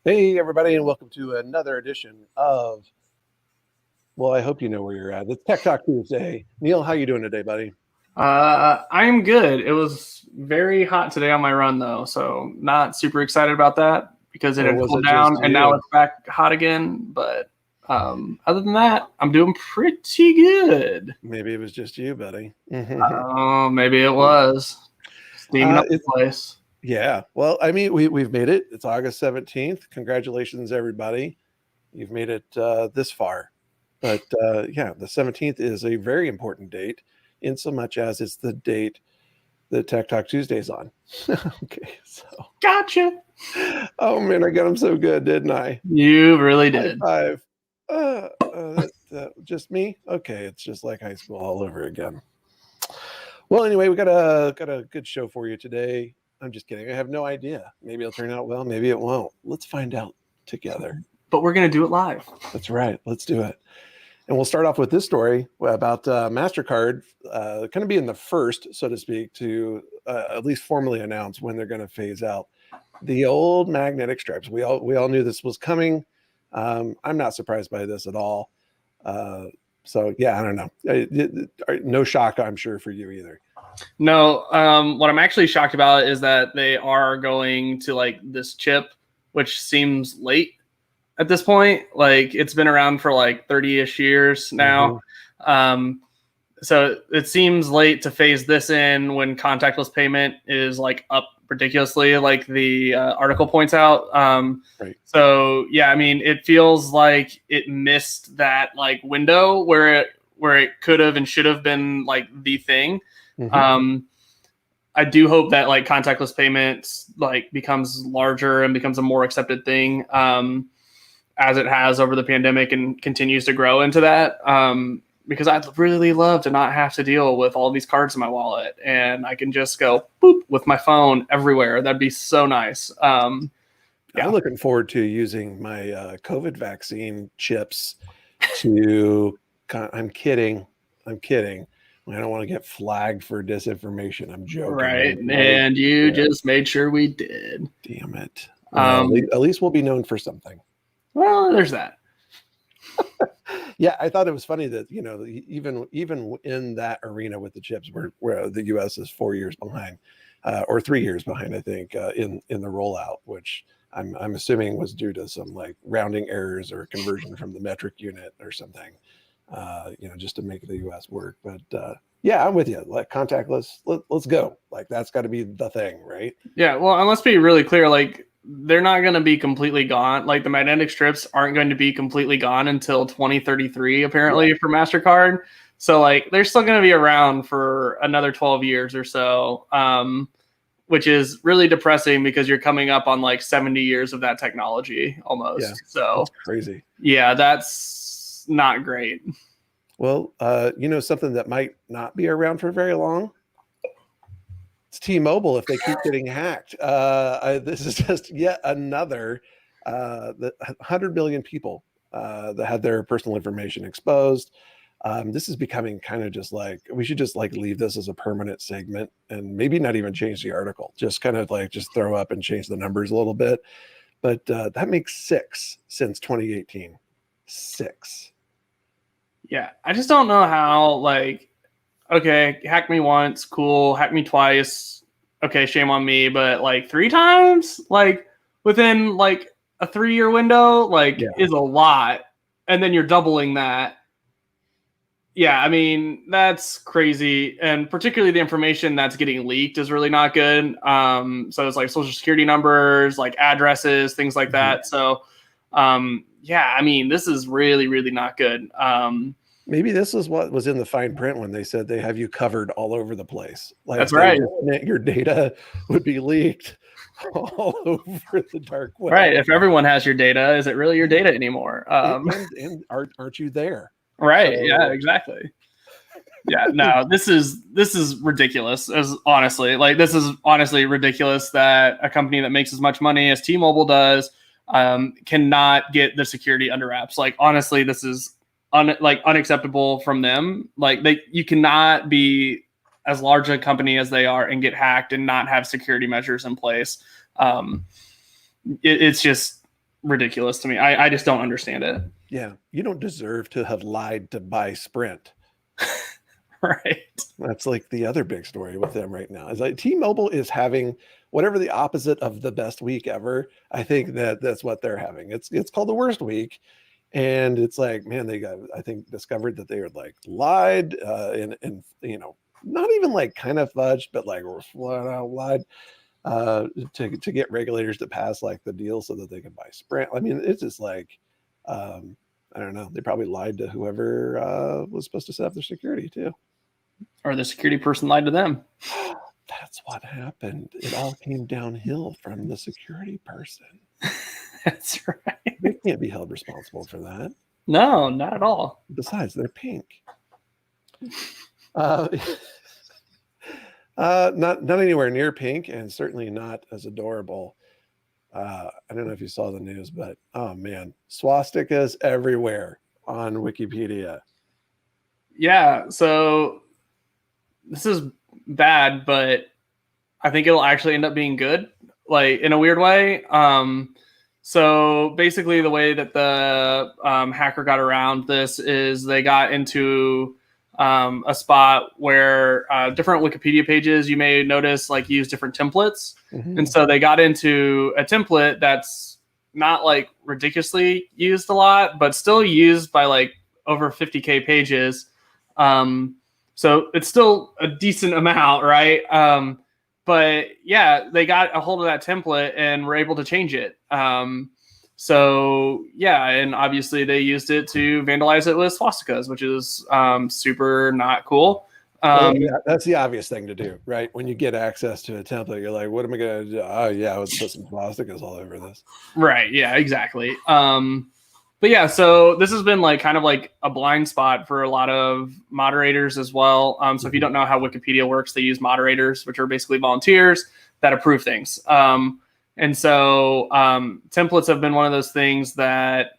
Hey, everybody, and welcome to another edition of, well, I hope you know where you're at. It's Tech Talk Tuesday. Neil, how you doing today, buddy? I'm good. It was very hot today on my run, though, so not super excited about that because it had cooled down, and now it's back hot again. But other than that, I'm doing pretty good. Maybe it was just you, buddy. Oh, maybe it was. Steaming up the place. Yeah. Well, I mean, we've made it. It's August 17th. Congratulations, everybody. You've made it this far. But yeah, the 17th is a very important date in so much as it's the date that Tech Talk Tuesday is on. Okay, so. Gotcha. Oh, man, I got them so good, didn't I? You really did. High five. Just me? Okay, it's just like high school all over again. Well, anyway, we got a good show for you today. I'm just kidding. I have no idea. Maybe it'll turn out well. Maybe it won't. Let's find out together. But we're going to do it live. That's right. Let's do it. And we'll start off with this story about Mastercard kind of being the first, so to speak, to at least formally announce when they're going to phase out the old magnetic stripes. We all knew this was coming. I'm not surprised by this at all. So yeah, I don't know. No shock, I'm sure, for you either. No, what I'm actually shocked about is that they are going to like this chip, which seems late at this point. Like it's been around for like 30-ish years now. Mm-hmm. So it seems late to phase this in when contactless payment is like up ridiculously, like the article points out. Right. So yeah, I mean, it feels like it missed that like window where it could have and should have been like the thing. Mm-hmm. I do hope that like contactless payments like becomes larger and becomes a more accepted thing, as it has over the pandemic and continues to grow into that. Because I'd really love to not have to deal with all these cards in my wallet, and I can just go boop with my phone everywhere. That'd be so nice. Yeah. I'm looking forward to using my COVID vaccine chips to. I'm kidding. I don't want to get flagged for disinformation. I'm joking. Right, and you just made sure we did. Damn it. At least we'll be known for something. Well, there's that. Yeah, I thought it was funny that, you know, even in that arena with the chips, where the U.S. is 4 years behind, or 3 years behind, I think, in the rollout, which I'm assuming was due to some like rounding errors or conversion from the metric unit or something, just to make the U.S. work. But yeah, I'm with you. Like contactless, let's go. Like that's got to be the thing, right? Yeah. Well, and let's be really clear. Like, they're not going to be completely gone. Like the magnetic strips aren't going to be completely gone until 2033, apparently, for MasterCard. So like they're still going to be around for another 12 years or so, which is really depressing because you're coming up on like 70 years of that technology almost. Yeah, so that's crazy. Yeah, that's not great. Well, something that might not be around for very long. It's T-Mobile if they keep getting hacked. This is just yet another 100 million people that had their personal information exposed. This is becoming kind of just like, we should just like leave this as a permanent segment and maybe not even change the article. Just kind of like just throw up and change the numbers a little bit. But that makes 6 since 2018. 6. Yeah, I just don't know how like. Okay, hack me once, cool. Hack me twice, okay, shame on me. But like 3 times, like within like a 3-year window, like is a lot. And then you're doubling that. Yeah, I mean, that's crazy. And particularly the information that's getting leaked is really not good. So it's like social security numbers, like addresses, things like that. So yeah, I mean, this is really, really not good. Maybe this is what was in the fine print when they said they have you covered all over the place. Like that's right. Your data would be leaked all over the dark web. Right. If everyone has your data, is it really your data anymore? And aren't you there? Right. So, yeah, exactly. Yeah, no, this is ridiculous. As honestly, like this is honestly ridiculous that a company that makes as much money as T-Mobile does cannot get the security under wraps. Like honestly, this is unacceptable from them. Like you cannot be as large a company as they are and get hacked and not have security measures in place. It's just ridiculous to me. I just don't understand it. Yeah, you don't deserve to have lied to buy Sprint. Right. That's like the other big story with them right now. Is like T-Mobile is having whatever the opposite of the best week ever. I think that's what they're having. It's called the worst week, and it's like, man, they got, I think, discovered that they were like lied and you know, not even like kind of fudged, but like flat out lied to get regulators to pass like the deal so that they can buy Sprint. I mean, it's just like I don't know. They probably lied to whoever was supposed to set up their security too. Or the security person lied to them. That's what happened. It all came downhill from the security person. That's right. They can't be held responsible for that. No, not at all. Besides, they're pink. Not anywhere near pink, and certainly not as adorable. I don't know if you saw the news, but oh man, swastikas everywhere on Wikipedia. Yeah, so this is bad, but I think it'll actually end up being good, like in a weird way. So basically, the way that the hacker got around this is they got into a spot where different Wikipedia pages, you may notice, like use different templates. Mm-hmm. And so they got into a template that's not like ridiculously used a lot, but still used by like over 50K pages. So it's still a decent amount, right? But yeah, they got a hold of that template and were able to change it. So yeah, and obviously they used it to vandalize it with swastikas, which is super not cool. Yeah, that's the obvious thing to do, right? When you get access to a template, you're like, what am I going to do? Oh yeah, I would put some swastikas all over this. Right. Yeah, exactly. But yeah, so this has been like kind of like a blind spot for a lot of moderators as well. So if you don't know how Wikipedia works, they use moderators, which are basically volunteers that approve things. And so templates have been one of those things that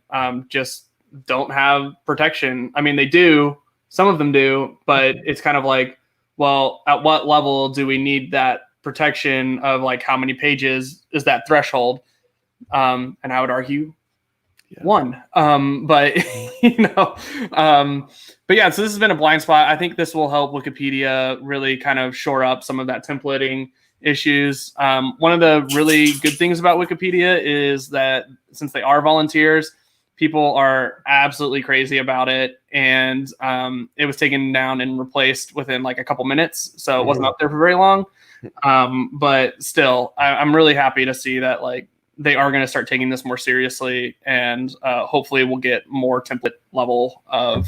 just don't have protection. I mean, they do, some of them do, but it's kind of like, well, at what level do we need that protection of like how many pages is that threshold? And I would argue one. But you know, but yeah, so this has been a blind spot. I think this will help Wikipedia really kind of shore up some of that templating issues. One of the really good things about Wikipedia is that since they are volunteers, people are absolutely crazy about it, and it was taken down and replaced within like a couple minutes, so it wasn't up there for very long. But still, I'm really happy to see that like they are going to start taking this more seriously, and hopefully we'll get more template level of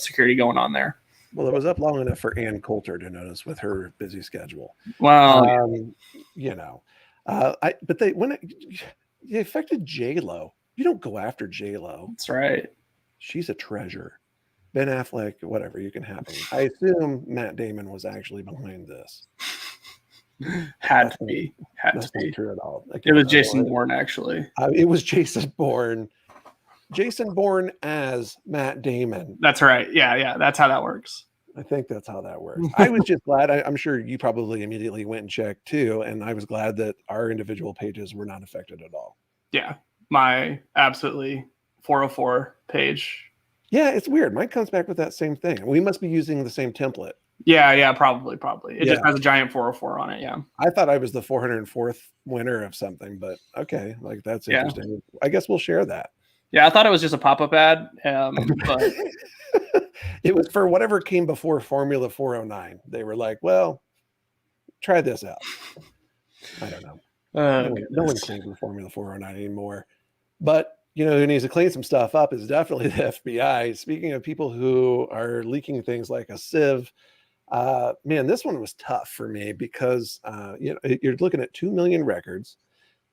security going on there. Well, it was up long enough for Ann Coulter to notice with her busy schedule. Well, you know, but they affected J-Lo. You don't go after J-Lo. That's right. She's a treasure. Ben Affleck, whatever, you can have him. I assume Matt Damon was actually behind this. Had to be. That's not true at all. It was Jason Bourne, actually. It was Jason Bourne. Jason Bourne as Matt Damon. That's right. Yeah. That's how that works. I think that's how that works. I was just glad. I'm sure you probably immediately went and checked too. And I was glad that our individual pages were not affected at all. Yeah. My absolutely 404 page. Yeah, it's weird. Mine comes back with that same thing. We must be using the same template. Yeah, probably. It just has a giant 404 on it. Yeah. I thought I was the 404th winner of something, but okay, like that's interesting. I guess we'll share that. Yeah, I thought it was just a pop-up ad, but it was for whatever came before Formula 409. They were like, well, try this out. I don't know. No one claims the Formula 409 anymore. But, you know, who needs to clean some stuff up is definitely the FBI. Speaking of people who are leaking things like a sieve, man, this one was tough for me because, you know, you're looking at 2 million records.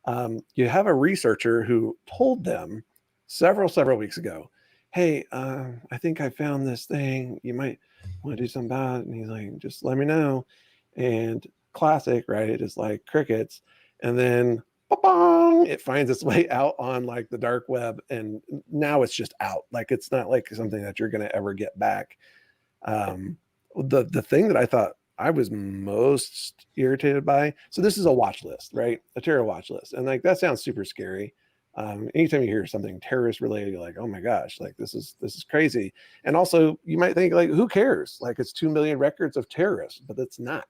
You have a researcher who told them several weeks ago, hey, I think I found this thing. You might want to do something about it. And he's like, just let me know. And classic, right? It is like crickets. And then it finds its way out on like the dark web. And now it's just out. Like, it's not like something that you're going to ever get back. The thing that I thought I was most irritated by, so this is a watch list, right? A terror watch list. And like, that sounds super scary. Anytime you hear something terrorist related, you're like, oh my gosh, like this is crazy. And also you might think like, who cares? Like it's 2 million records of terrorists, but it's not.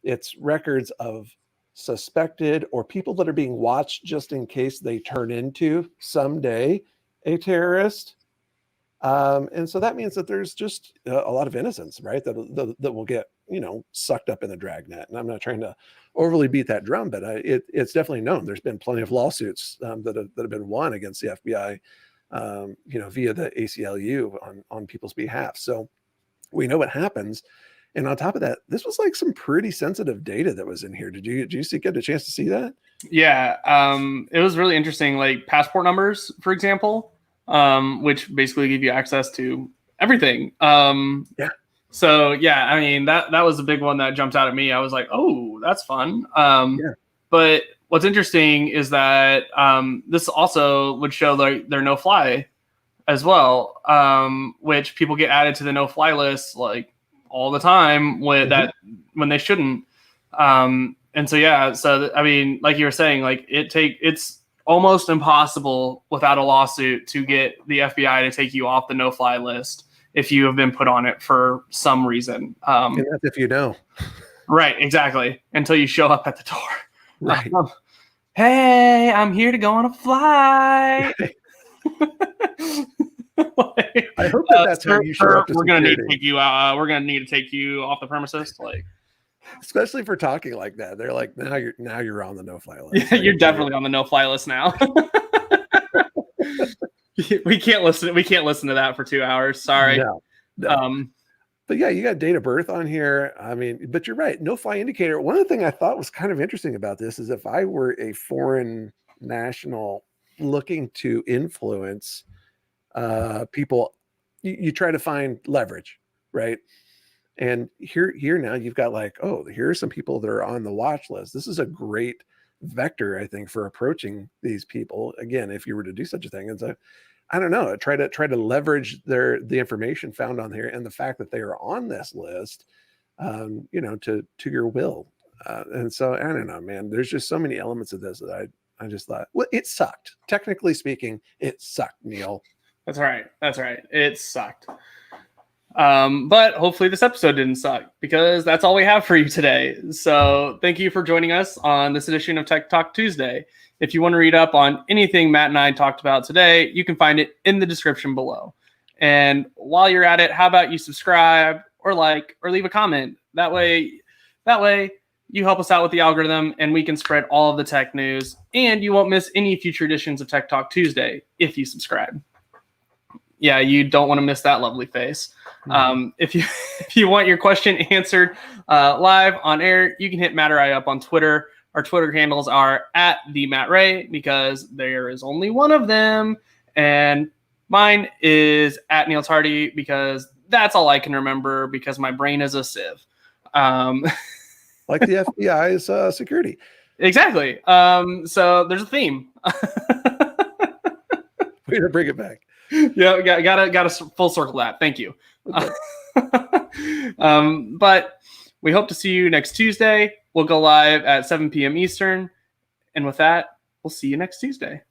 It's records of suspected or people that are being watched just in case they turn into someday a terrorist. And so that means that there's just a lot of innocence, right? That will get, sucked up in the dragnet. And I'm not trying to overly beat that drum, but it's definitely known. There's been plenty of lawsuits that have been won against the FBI, via the ACLU on people's behalf. So we know what happens. And on top of that, this was like some pretty sensitive data that was in here. Did you get a chance to see that? Yeah, it was really interesting. Like passport numbers, for example, which basically give you access to everything. Yeah. So yeah, I mean that was a big one that jumped out at me. I was like, oh, that's fun. Yeah. But what's interesting is that this also would show like their no-fly as well, which people get added to the no-fly list like all the time when they shouldn't. And so yeah, so I mean, like you were saying, like it's almost impossible without a lawsuit to get the FBI to take you off the no-fly list if you have been put on it for some reason. And that's if you know. Right, exactly. Until you show up at the door. Right. Hey, I'm here to go on a flight. Like, I hope that's how you show up to we're gonna need security. to take you out. We're gonna need to take you off the premises. Like, Especially for talking like that. They're like, now you're on the no-fly list. yeah, you're definitely on the no-fly list now. We can't listen to that for 2 hours. Sorry. No. But yeah, you got date of birth on here. I mean, but you're right. No fly indicator. One of the things I thought was kind of interesting about this is if I were a foreign national looking to influence people, you try to find leverage, right? And here now you've got like, oh, here are some people that are on the watch list. This is a great vector, I think, for approaching these people. Again, if you were to do such a thing, and so I don't know, try to leverage the information found on here and the fact that they are on this list, to your will. And so I don't know, man. There's just so many elements of this that I just thought, well, it sucked. Technically speaking, it sucked, Neil. That's right. It sucked. But hopefully this episode didn't suck because that's all we have for you today. So thank you for joining us on this edition of Tech Talk Tuesday. If you want to read up on anything Matt and I talked about today, you can find it in the description below. And while you're at it, how about you subscribe or like or leave a comment? That way you help us out with the algorithm and we can spread all of the tech news and you won't miss any future editions of Tech Talk Tuesday if you subscribe. Yeah, you don't want to miss that lovely face. If you want your question answered live on air, you can hit Matt or I up on Twitter. Our Twitter handles are @TheMattRay because there is only one of them. And mine is @Neil Tardy because that's all I can remember because my brain is a sieve. Like the FBI's security. Exactly. So there's a theme. Way to bring it back. Yeah, got to full circle that. Thank you. Okay. But we hope to see you next Tuesday. We'll go live at 7 p.m. Eastern. And with that, we'll see you next Tuesday.